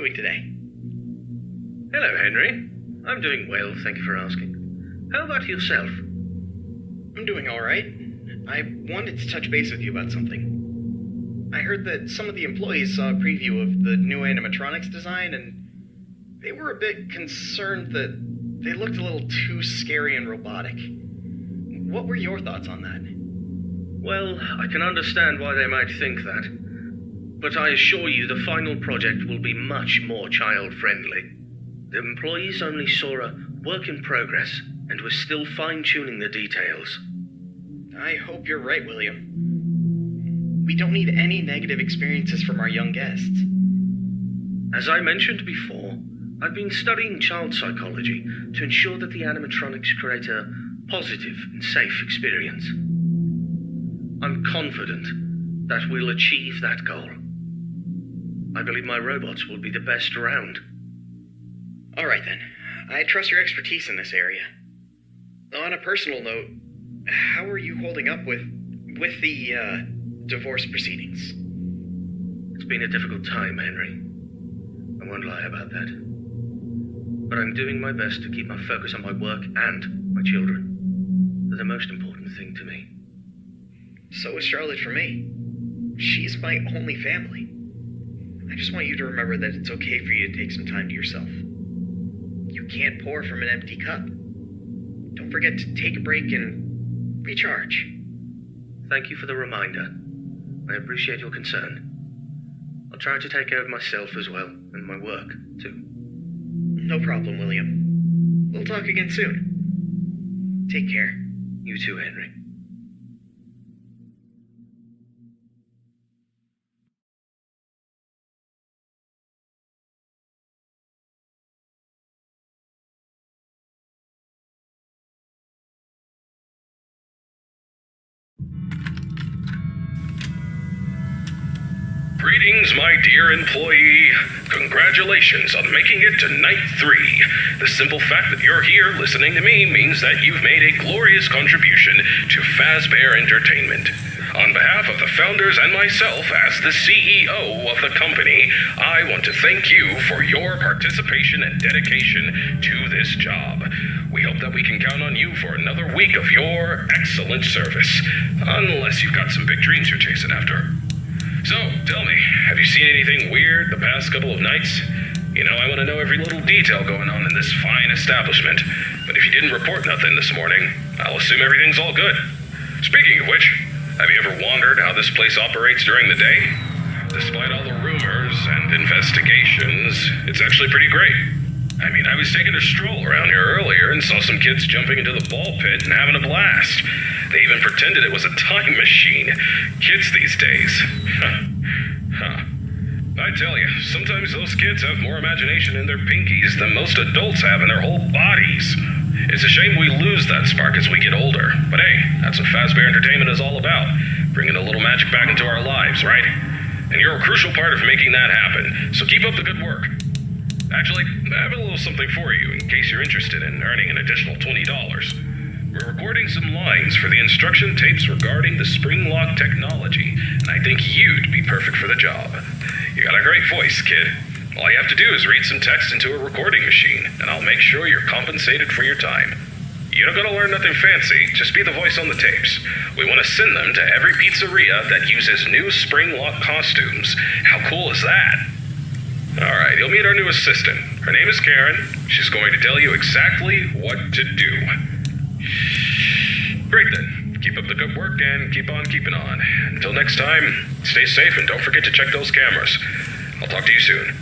doing today? Hello, Henry. I'm doing well, thank you for asking. How about yourself? I'm doing alright. I wanted to touch base with you about something. I heard that some of the employees saw a preview of the new animatronics design, and they were a bit concerned that they looked a little too scary and robotic. What were your thoughts on that? Well, I can understand why they might think that. But I assure you the final project will be much more child-friendly. The employees only saw a work in progress, and we're still fine-tuning the details. I hope you're right, William. We don't need any negative experiences from our young guests. As I mentioned before, I've been studying child psychology to ensure that the animatronics create a positive and safe experience. I'm confident that we'll achieve that goal. I believe my robots will be the best around. All right, then. I trust your expertise in this area. On a personal note, how are you holding up with the divorce proceedings? It's been a difficult time, Henry. I won't lie about that. But I'm doing my best to keep my focus on my work and my children. They're the most important thing to me. So is Charlotte for me. She's my only family. I just want you to remember that it's okay for you to take some time to yourself. You can't pour from an empty cup. Don't forget to take a break and recharge. Thank you for the reminder. I appreciate your concern. I'll try to take care of myself as well, and my work, too. No problem, William. We'll talk again soon. Take care. You too, Henry. Greetings, my dear employee. Congratulations on making it to night 3. The simple fact that you're here listening to me means that you've made a glorious contribution to Fazbear Entertainment. On behalf of the founders and myself as the CEO of the company, I want to thank you for your participation and dedication to this job. We hope that we can count on you for another week of your excellent service, unless you've got some big dreams you're chasing after. So, tell me, have you seen anything weird the past couple of nights? You know, I want to know every little detail going on in this fine establishment. But if you didn't report nothing this morning, I'll assume everything's all good. Speaking of which, have you ever wondered how this place operates during the day? Despite all the rumors and investigations, it's actually pretty great. I mean, I was taking a stroll around here earlier and saw some kids jumping into the ball pit and having a blast. They even pretended it was a time machine. Kids these days. I tell you, sometimes those kids have more imagination in their pinkies than most adults have in their whole bodies. It's a shame we lose that spark as we get older. But hey, that's what Fazbear Entertainment is all about. Bringing a little magic back into our lives, right? And you're a crucial part of making that happen. So keep up the good work. Actually, I have a little something for you in case you're interested in earning an additional $20. We're recording some lines for the instruction tapes regarding the spring lock technology, and I think you'd be perfect for the job. You got a great voice, kid. All you have to do is read some text into a recording machine, and I'll make sure you're compensated for your time. You don't gotta learn nothing fancy, just be the voice on the tapes. We want to send them to every pizzeria that uses new spring lock costumes. How cool is that? Alright, you'll meet our new assistant. Her name is Karen. She's going to tell you exactly what to do. Great then. Keep up the good work and keep on keeping on. Until next time, stay safe and don't forget to check those cameras. I'll talk to you soon.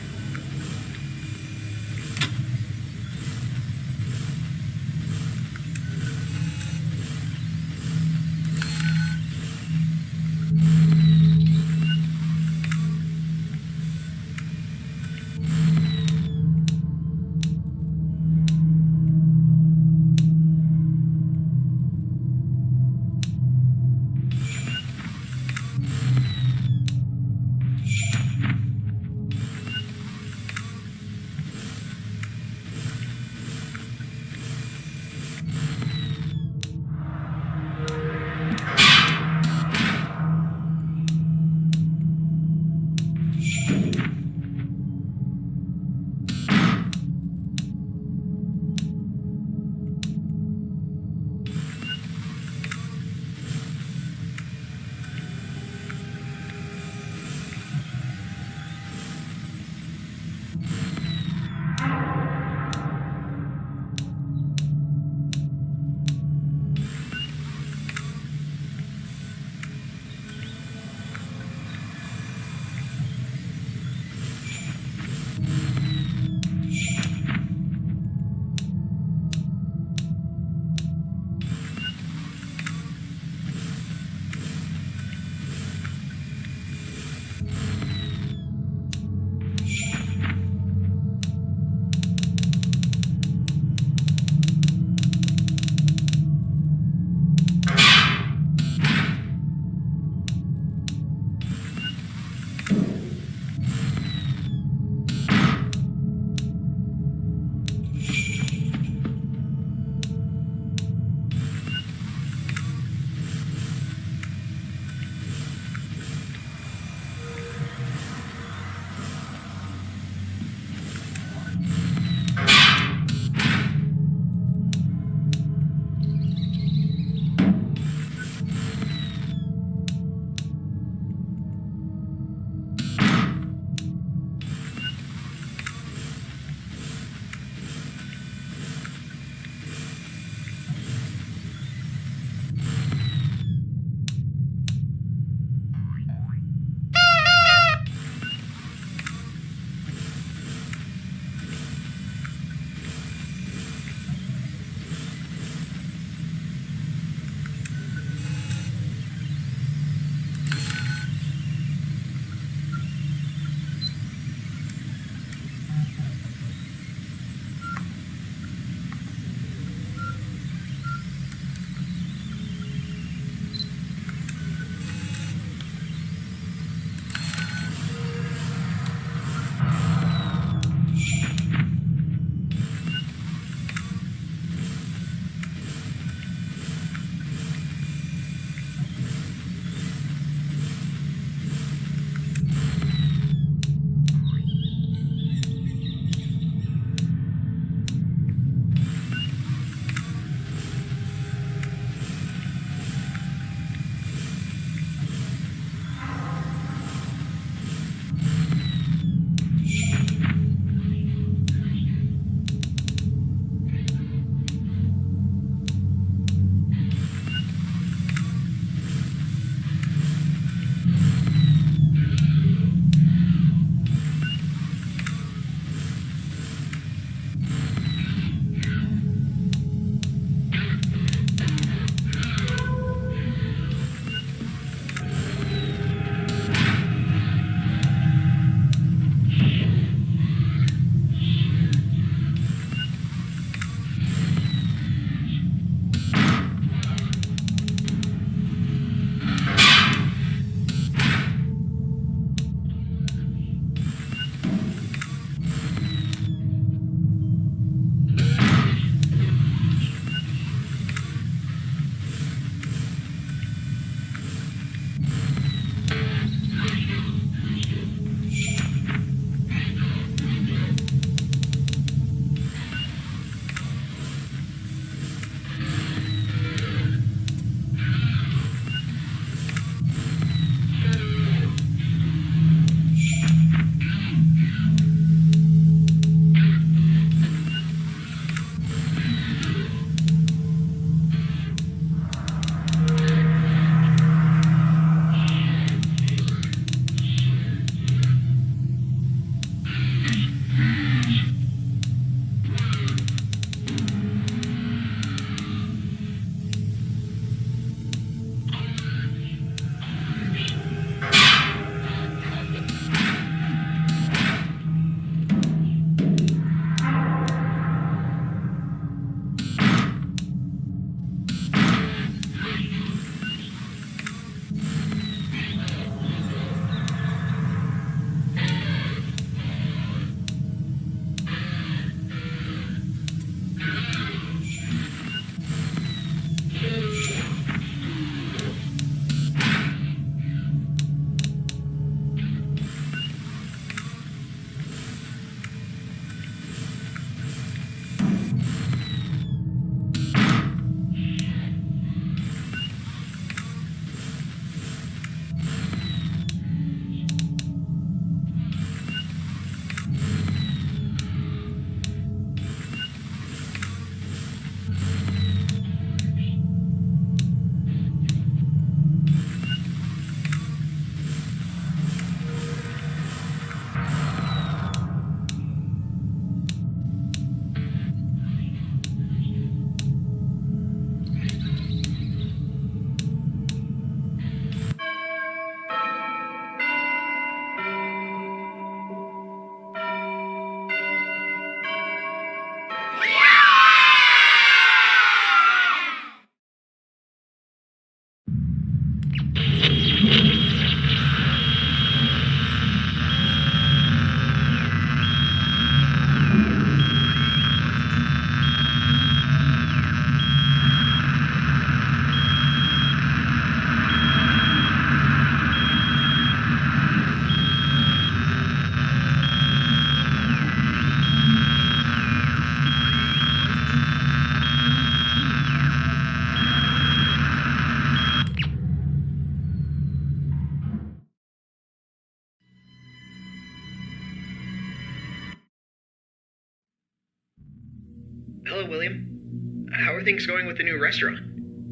Hello, William. How are things going with the new restaurant?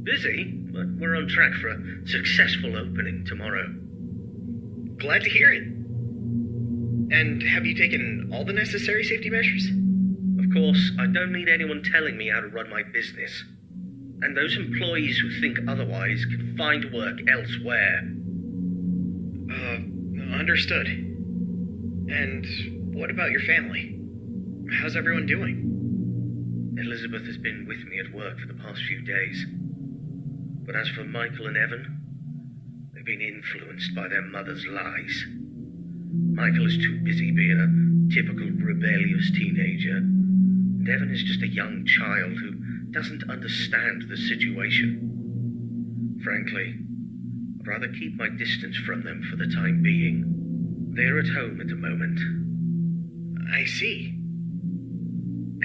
Busy, but we're on track for a successful opening tomorrow. Glad to hear it. And have you taken all the necessary safety measures? Of course, I don't need anyone telling me how to run my business. And those employees who think otherwise can find work elsewhere. Understood. And what about your family? How's everyone doing? Elizabeth has been with me at work for the past few days. But as for Michael and Evan, they've been influenced by their mother's lies. Michael is too busy being a typical rebellious teenager, and Evan is just a young child who doesn't understand the situation. Frankly, I'd rather keep my distance from them for the time being. They're at home at the moment. I see.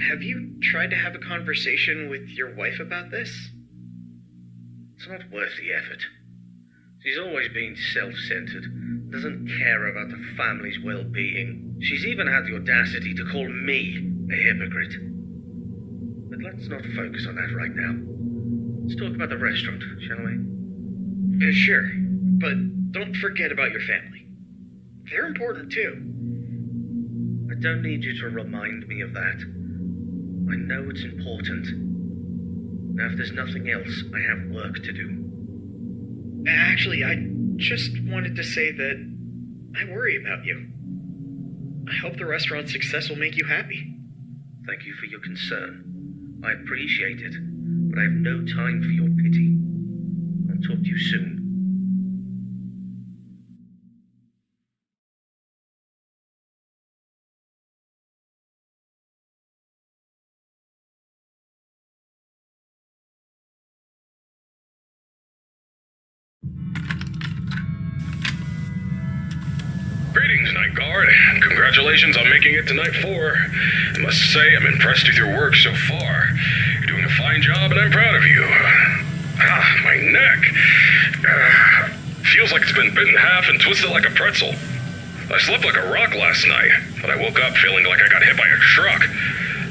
Have you tried to have a conversation with your wife about this? It's not worth the effort. She's always been self-centered, doesn't care about the family's well-being. She's even had the audacity to call me a hypocrite. But let's not focus on that right now. Let's talk about the restaurant, shall we? Sure, but don't forget about your family. They're important too. I don't need you to remind me of that. I know it's important. Now, if there's nothing else, I have work to do. Actually, I just wanted to say that I worry about you. I hope the restaurant's success will make you happy. Thank you for your concern. I appreciate it, but I have no time for your pity. I'll talk to you soon. Greetings, Night Guard. Congratulations on making it to Night 4. I must say I'm impressed with your work so far. You're doing a fine job and I'm proud of you. My neck. Feels like it's been bitten in half and twisted like a pretzel. I slept like a rock last night, but I woke up feeling like I got hit by a truck.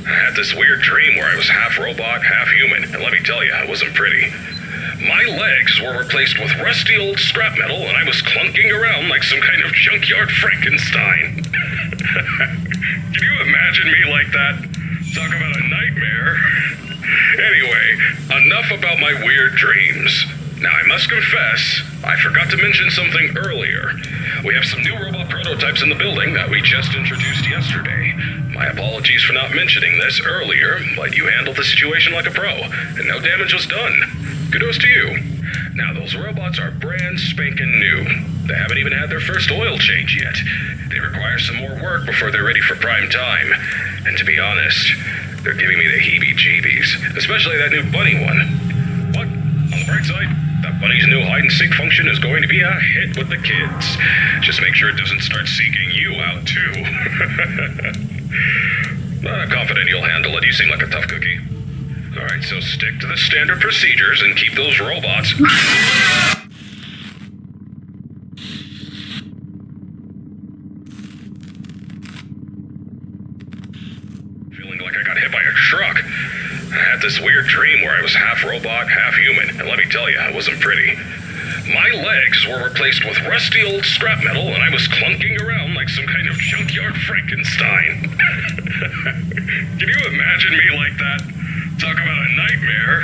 I had this weird dream where I was half robot, half human, and let me tell you, it wasn't pretty. My legs were replaced with rusty old scrap metal, and I was clunking around like some kind of junkyard Frankenstein. Can you imagine me like that? Talk about a nightmare. Anyway, enough about my weird dreams. Now, I must confess, I forgot to mention something earlier. We have some new robot prototypes in the building that we just introduced yesterday. My apologies for not mentioning this earlier, but you handled the situation like a pro, and no damage was done. Kudos to you. Now, those robots are brand spanking new. They haven't even had their first oil change yet. They require some more work before they're ready for prime time. And to be honest, they're giving me the heebie-jeebies, especially that new bunny one. But, on the bright side, that bunny's new hide-and-seek function is going to be a hit with the kids. Just make sure it doesn't start seeking you out, too. I'm confident you'll handle it. You seem like a tough cookie. Alright, so stick to the standard procedures and keep those robots... Feeling like I got hit by a truck. I had this weird dream where I was half robot, half human, and let me tell you, it wasn't pretty. My legs were replaced with rusty old scrap metal, and I was clunking around like some kind of junkyard Frankenstein. Can you imagine me like that? Talk about a nightmare.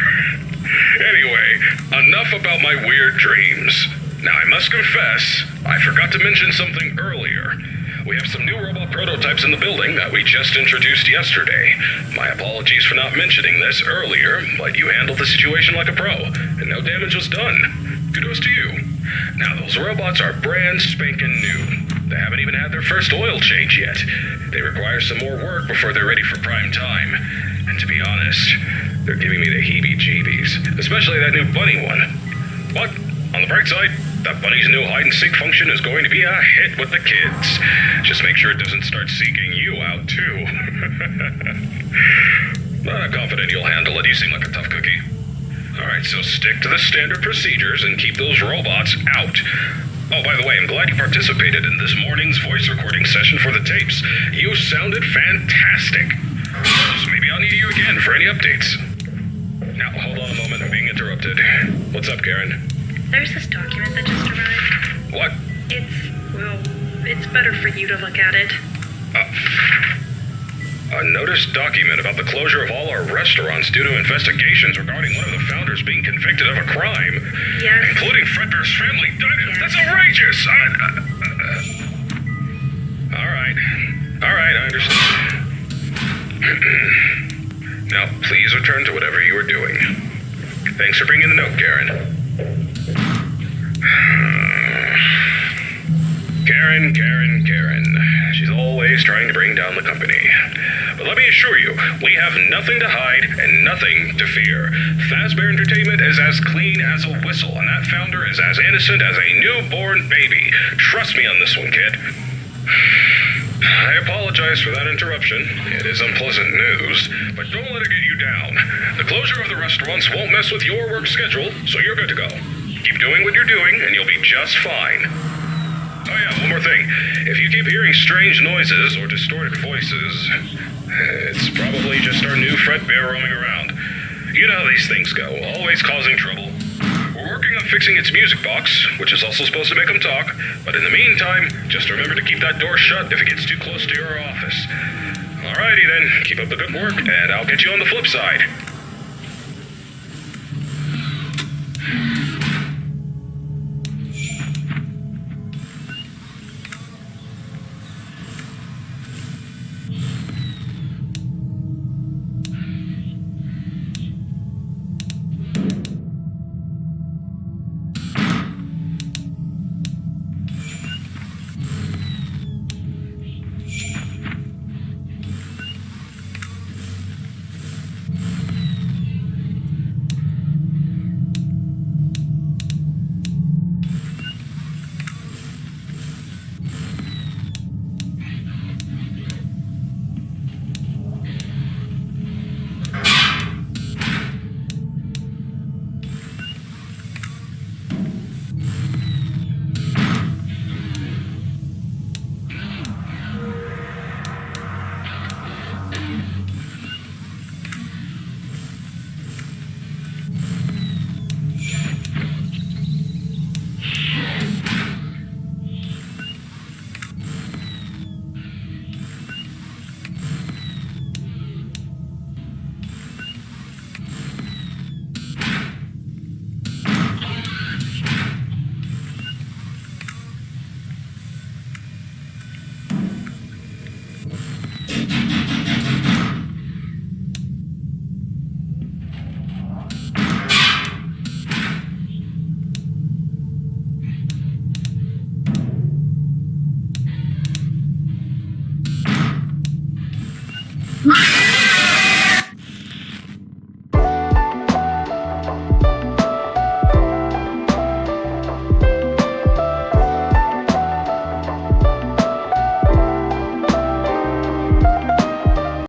Anyway, enough about my weird dreams. Now, I must confess, I forgot to mention something earlier. We have some new robot prototypes in the building that we just introduced yesterday. My apologies for not mentioning this earlier, but you handled the situation like a pro, and no damage was done. Kudos to you. Now, those robots are brand spanking new. They haven't even had their first oil change yet. They require some more work before they're ready for prime time. And to be honest, they're giving me the heebie-jeebies, especially that new bunny one. But, on the bright side, that bunny's new hide-and-seek function is going to be a hit with the kids. Just make sure it doesn't start seeking you out, too. I'm confident you'll handle it. You seem like a tough cookie. Alright, so stick to the standard procedures and keep those robots out. Oh, by the way, I'm glad you participated in this morning's voice recording session for the tapes. You sounded fantastic. So maybe I'll need you again for any updates. Now, hold on a moment. I'm being interrupted. What's up, Karen? There's this document that just arrived. What? It's better for you to look at it. A notice document about the closure of all our restaurants due to investigations regarding one of the founders being convicted of a crime. Yes. Including Fredbear's family. Yes. That's outrageous! All right, I understand. Now, please return to whatever you were doing. Thanks for bringing the note, Karen. Karen. She's always trying to bring down the company. But let me assure you, we have nothing to hide and nothing to fear. Fazbear Entertainment is as clean as a whistle, and that founder is as innocent as a newborn baby. Trust me on this one, kid. I apologize for that interruption. It is unpleasant news, but don't let it get you down. The closure of the restaurants won't mess with your work schedule, so you're good to go. Keep doing what you're doing, and you'll be just fine. Oh yeah, one more thing. If you keep hearing strange noises or distorted voices, it's probably just our new Fredbear roaming around. You know how these things go, always causing trouble. We're working on fixing its music box, which is also supposed to make them talk, but in the meantime, just remember to keep that door shut if it gets too close to your office. Alrighty then, keep up the good work, and I'll get you on the flip side.